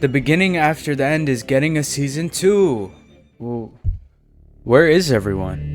The beginning after the end is getting a season 2. Well, where is everyone?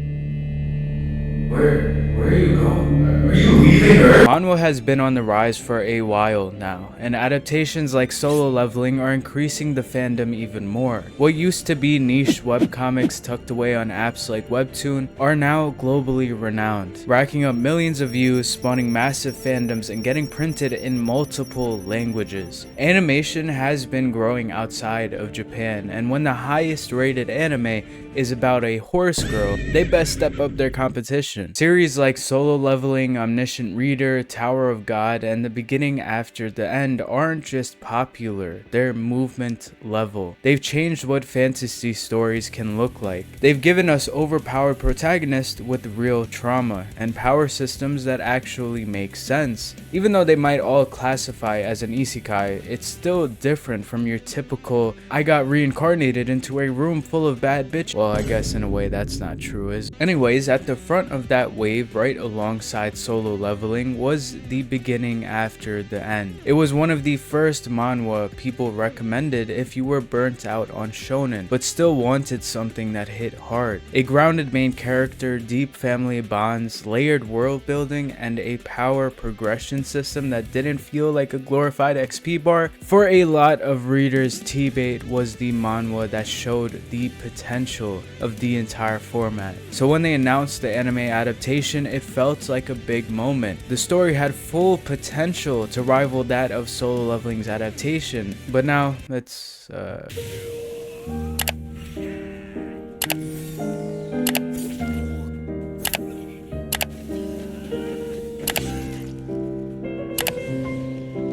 Where are you going? Are you leaving Earth? Manhwa has been on the rise for a while now, and adaptations like Solo Leveling are increasing the fandom even more. What used to be niche webcomics tucked away on apps like Webtoon are now globally renowned, racking up millions of views, spawning massive fandoms, and getting printed in multiple languages. Animation has been growing outside of Japan, and when the highest rated anime is about a horse girl, they best step up their competition. Series like Solo Leveling, Omniscient Reader, Tower of God, and The Beginning After the End aren't just popular, they're movement level. They've changed what fantasy stories can look like. They've given us overpowered protagonists with real trauma, and power systems that actually make sense. Even though they might all classify as an isekai, it's still different from your typical, I got reincarnated into a room full of bad bitches. Well, I guess in a way that's not true, is it? Anyways, at the front of that wave, right alongside Solo Leveling, was The Beginning After the End. It was one of the first manhwa people recommended if you were burnt out on shonen, but still wanted something that hit hard. A grounded main character, deep family bonds, layered world building, and a power progression system that didn't feel like a glorified XP bar. For a lot of readers, TBATE was the manhwa that showed the potential of the entire format. So when they announced the anime adaptation, it felt like a big moment. The story had full potential to rival that of Solo Leveling's adaptation, but now let's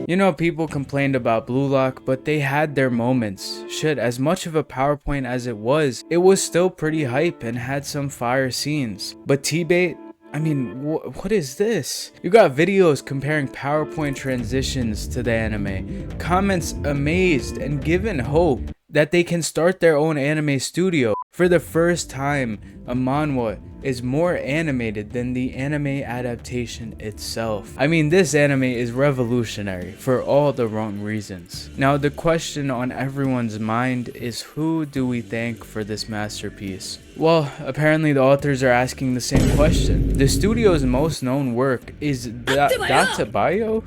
You know, people complained about Blue Lock, but they had their moments. Shit, as much of a PowerPoint as it was still pretty hype and had some fire scenes. But TBATE, I mean, what is this? You got videos comparing PowerPoint transitions to the anime, comments amazed and given hope that they can start their own anime studio. For the first time, a manhwa is more animated than the anime adaptation itself. I mean, this anime is revolutionary for all the wrong reasons. Now, the question on everyone's mind is, who do we thank for this masterpiece? Well, apparently the authors are asking the same question. The studio's most known work is Adaptation,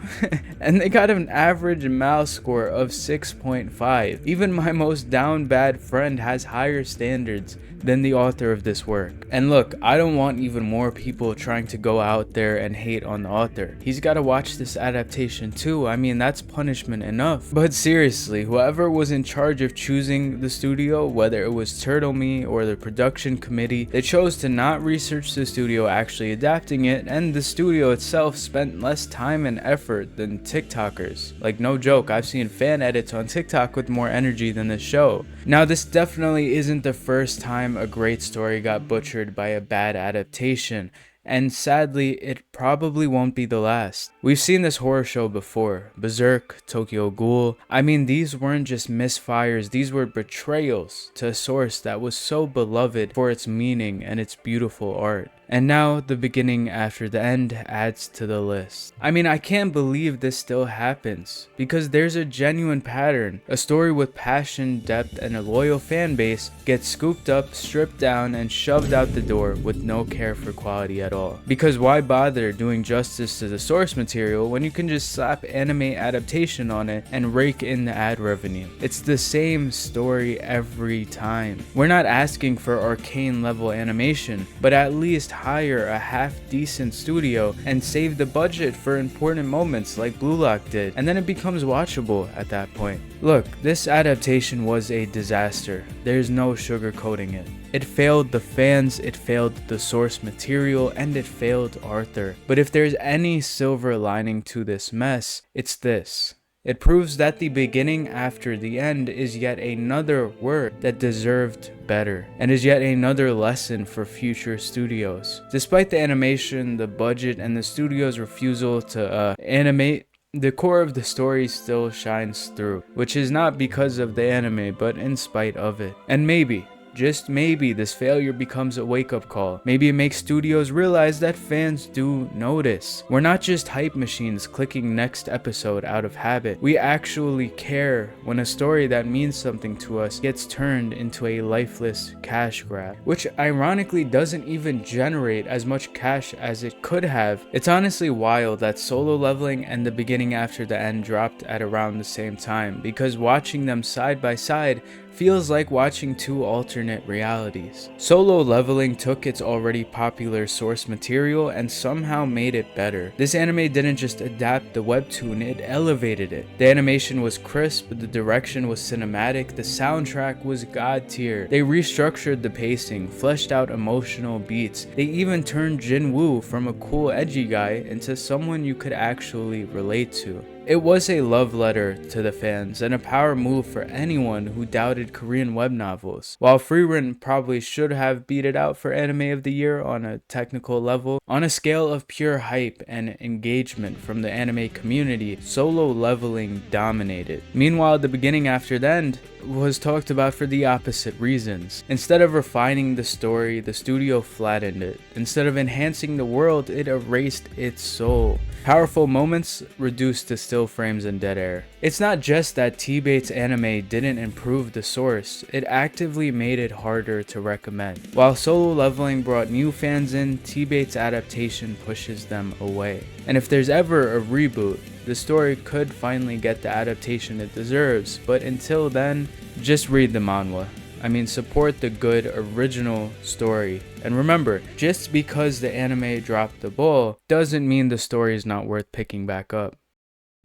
and they got an average mouse score of 6.5. Even my most down bad friend has higher standards than the author of this work. And look, I don't want even more people trying to go out there and hate on the author. He's got to watch this adaptation too. I mean, that's punishment enough. But seriously, whoever was in charge of choosing the studio, whether it was Turtle Me or the production committee, they chose to not research the studio actually adapting it, and the studio itself spent less time and effort than TikTokers. Like, no joke, I've seen fan edits on TikTok with more energy than the show. Now, this definitely isn't the first time a great story got butchered by a bad adaptation, and sadly, it probably won't be the last. We've seen this horror show before. Berserk, Tokyo Ghoul. I mean, these weren't just misfires, these were betrayals to a source that was so beloved for its meaning and its beautiful art. And now, The Beginning After the End adds to the list. I mean, I can't believe this still happens, because there's a genuine pattern. A story with passion, depth, and a loyal fan base gets scooped up, stripped down, and shoved out the door with no care for quality at all. Because why bother doing justice to the source material when you can just slap anime adaptation on it and rake in the ad revenue? It's the same story every time. We're not asking for arcane level animation, but at least hire a half decent studio and save the budget for important moments like Blue Lock did, and then it becomes watchable at that point. Look, this adaptation was a disaster. There's no sugarcoating it. It failed the fans, it failed the source material, and it failed Arthur. But if there's any silver lining to this mess, it's this. It proves that The Beginning After the End is yet another work that deserved better, and is yet another lesson for future studios. Despite the animation, the budget, and the studio's refusal to animate, the core of the story still shines through, which is not because of the anime, but in spite of it. And maybe Just maybe this failure becomes a wake-up call. Maybe it makes studios realize that fans do notice. We're not just hype machines clicking next episode out of habit. We actually care when a story that means something to us gets turned into a lifeless cash grab, which ironically doesn't even generate as much cash as it could have. It's honestly wild that Solo Leveling and The Beginning After the End dropped at around the same time, because watching them side by side feels like watching two alternate realities. Solo Leveling took its already popular source material and somehow made it better. This anime didn't just adapt the webtoon, it elevated it. The animation was crisp, the direction was cinematic, the soundtrack was god tier. They restructured the pacing, fleshed out emotional beats. They even turned Jin-woo from a cool edgy guy into someone you could actually relate to. It was a love letter to the fans and a power move for anyone who doubted Korean web novels. While Freerun probably should have beat it out for Anime of the Year on a technical level, on a scale of pure hype and engagement from the anime community, Solo Leveling dominated. Meanwhile, The Beginning After the End was talked about for the opposite reasons. Instead of refining the story, the studio flattened it. Instead of enhancing the world, it erased its soul. Powerful moments reduced to still frames and dead air. It's not just that TBATE's anime didn't improve the source, it actively made it harder to recommend. While Solo Leveling brought new fans in, TBATE's adaptation pushes them away. And if there's ever a reboot, the story could finally get the adaptation it deserves, but until then, just read the manhwa. I mean, support the good original story. And remember, just because the anime dropped the ball doesn't mean the story is not worth picking back up.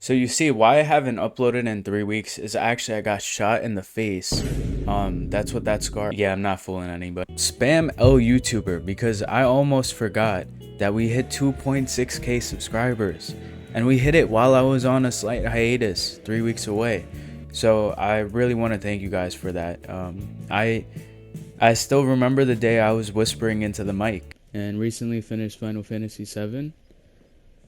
So you see, why I haven't uploaded in 3 weeks is actually I got shot in the face. That's what that scar. Yeah, I'm not fooling anybody. Spam L YouTuber, because I almost forgot that we hit 2.6k subscribers. And we hit it while I was on a slight hiatus 3 weeks away. So I really want to thank you guys for that. I still remember the day I was whispering into the mic. And recently finished Final Fantasy VII.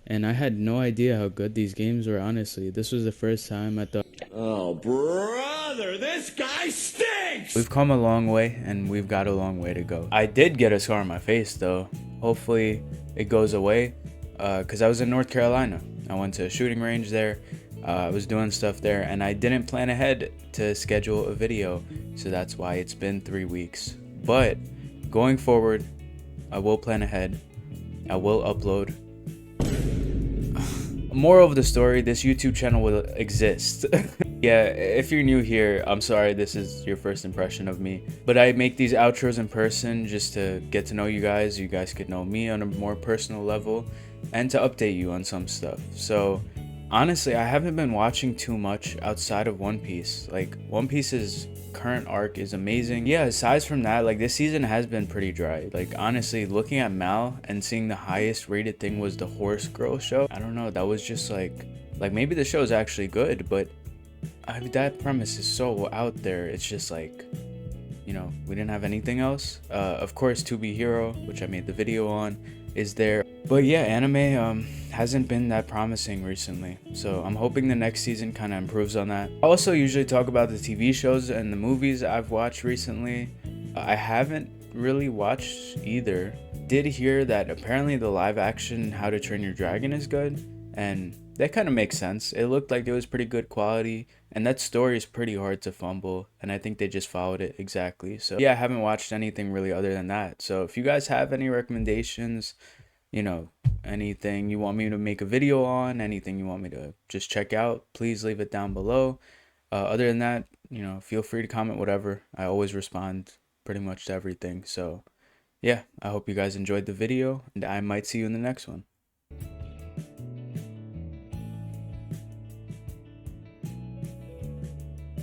And I had no idea how good these games were, honestly. This was the first time I thought, oh, brother, this guy stinks! we've come a long way, and we've got a long way to go. I did get a scar on my face, though. Hopefully it goes away, because I was in North Carolina. I went to a shooting range there. I was doing stuff there, and I didn't plan ahead to schedule a video, so that's why it's been 3 weeks. But going forward, I will plan ahead. I will upload. Moral of the story, this YouTube channel will exist. Yeah, if you're new here, I'm sorry this is your first impression of me, but I make these outros in person just to get to know you guys. You guys could know me on a more personal level and to update you on some stuff. So honestly, I haven't been watching too much outside of One Piece. Like, One Piece's current arc is amazing. Yeah, aside from that, like, this season has been pretty dry. Like, honestly, looking at Mal and seeing the highest rated thing was the Horse Girl show. I don't know, that was just like maybe the show is actually good, but that premise is so out there. It's just like, you know, we didn't have anything else. Of course, To Be Hero, which I made the video on, is there. But yeah, anime hasn't been that promising recently, so I'm hoping the next season kind of improves on that. I also usually talk about the TV shows and the movies I've watched recently. I haven't really watched either. Did hear that apparently the live action How to Train Your Dragon is good, and that kind of makes sense. It looked like it was pretty good quality, and that story is pretty hard to fumble, and I think they just followed it exactly. So yeah, I haven't watched anything really other than that. So if you guys have any recommendations, you know, anything you want me to make a video on, anything you want me to just check out, please leave it down below. Other than that, you know, feel free to comment whatever. I always respond pretty much to everything. So yeah, I hope you guys enjoyed the video, and I might see you in the next one.